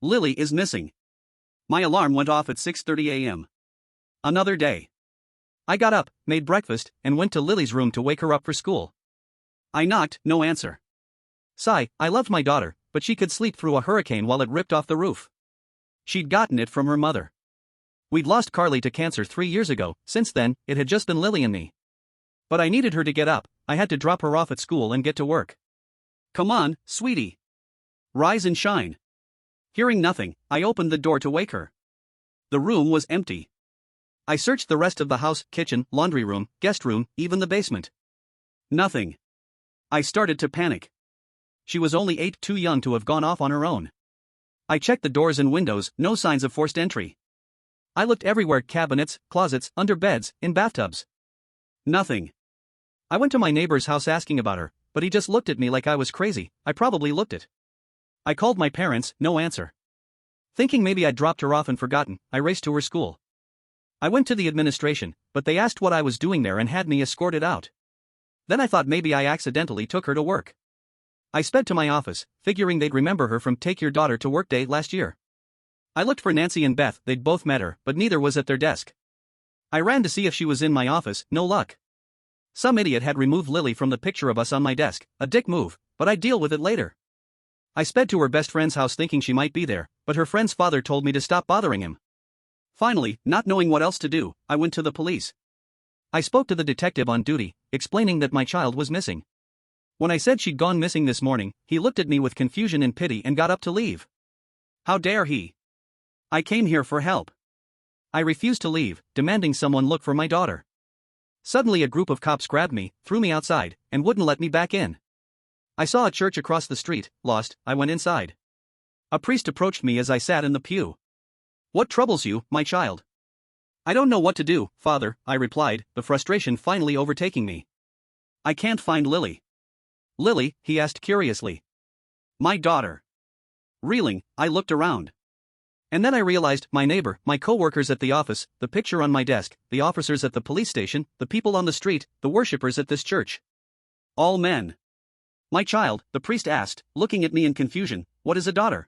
Lily is missing. My alarm went off at 6:30 a.m. Another day. I got up, made breakfast, and went to Lily's room to wake her up for school. I knocked, no answer. Sigh, I loved my daughter, but she could sleep through a hurricane while it ripped off the roof. She'd gotten it from her mother. We'd lost Carly to cancer 3 years ago. Since then, it had just been Lily and me. But I needed her to get up. I had to drop her off at school and get to work. Come on, sweetie. Rise and shine. Hearing nothing, I opened the door to wake her. The room was empty. I searched the rest of the house, kitchen, laundry room, guest room, even the basement. Nothing. I started to panic. She was only 8, too young to have gone off on her own. I checked the doors and windows, no signs of forced entry. I looked everywhere, cabinets, closets, under beds, in bathtubs. Nothing. I went to my neighbor's house asking about her, but he just looked at me like I was crazy. I probably looked it. I called my parents, no answer. Thinking maybe I'd dropped her off and forgotten, I raced to her school. I went to the administration, but they asked what I was doing there and had me escorted out. Then I thought maybe I accidentally took her to work. I sped to my office, figuring they'd remember her from Take Your Daughter to Work Day last year. I looked for Nancy and Beth. They'd both met her, but neither was at their desk. I ran to see if she was in my office, no luck. Some idiot had removed Lily from the picture of us on my desk, a dick move, but I'd deal with it later. I sped to her best friend's house thinking she might be there, but her friend's father told me to stop bothering him. Finally, not knowing what else to do, I went to the police. I spoke to the detective on duty, explaining that my child was missing. When I said she'd gone missing this morning, he looked at me with confusion and pity and got up to leave. How dare he? I came here for help. I refused to leave, demanding someone look for my daughter. Suddenly a group of cops grabbed me, threw me outside, and wouldn't let me back in. I saw a church across the street. Lost, I went inside. A priest approached me as I sat in the pew. What troubles you, my child? I don't know what to do, Father, I replied, the frustration finally overtaking me. I can't find Lily. Lily? He asked curiously. My daughter. Reeling, I looked around. And then I realized my neighbor, my co-workers at the office, the picture on my desk, the officers at the police station, the people on the street, the worshippers at this church. All men. My child, the priest asked, looking at me in confusion, what is a daughter?